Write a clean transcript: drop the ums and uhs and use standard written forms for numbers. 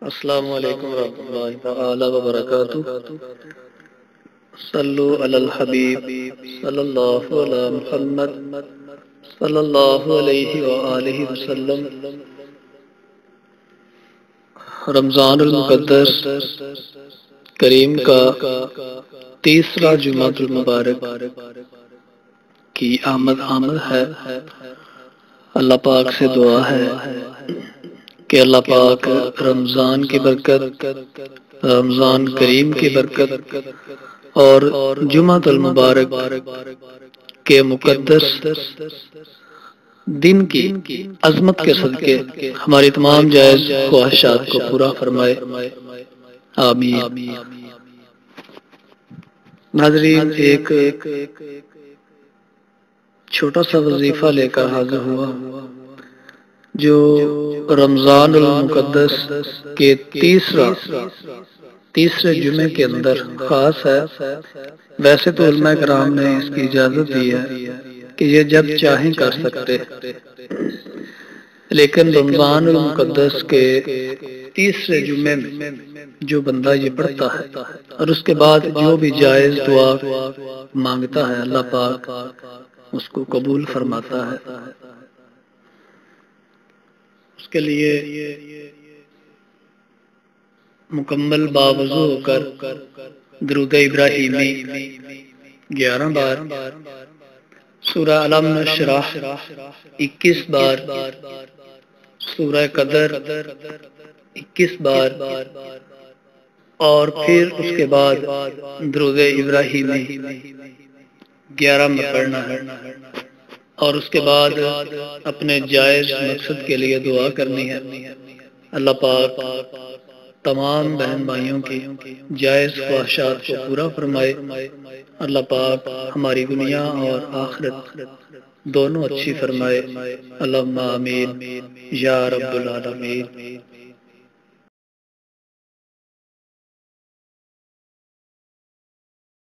السلام علیکم ورحمۃ اللہ تعالی وبرکاتہ۔ صلو علی الحبیب صلی اللہ علی محمد صلی اللہ علیہ وآلہ وسلم۔ رمضان المقدس کریم کا تیسرا جمعہ المبارک کی آمد ہے۔ اللہ پاک سے دعا ہے کہ اللہ پاک رمضان کی برکت، رمضان کریم کی برکت اور جمعہ المبارک کے مقدس دن کی عظمت کے صدقے ہماری تمام جائز خواہشات کو پورا فرمائے، آمین۔ ناظرین، ایک چھوٹا سا وظیفہ لے کر حاضر ہوا جو رمضان المقدس کے تیسرے جمعے کے اندر خاص ہے۔ ویسے تو علماء کرام نے اس کی اجازت دی ہے کہ یہ جب چاہیں کر سکتے، لیکن رمضان المقدس کے تیسرے جمعے میں جو بندہ یہ پڑھتا ہے اور اس کے بعد جو بھی جائز دعا مانگتا ہے، اللہ پاک اس کو قبول فرماتا ہے۔ اس کے لیے مکمل باوضو ہو کر درود ابراہیمی 11 بار، سورہ علم نشرح 21 بار، سورہ قدر 21 بار، اور پھر اس کے بعد درود ابراہیمی 11 میں پڑھنا ہے، اور اس کے بعد اپنے جائز مقصد کے لیے دعا کرنی ہے۔ اللہ پاک تمام بہن بھائیوں کی جائز خواہشات کو پورا فرمائے۔ اللہ پاک ہماری دنیا اور آخرت دونوں اچھی فرمائے، اللہم آمین یا رب العالمین۔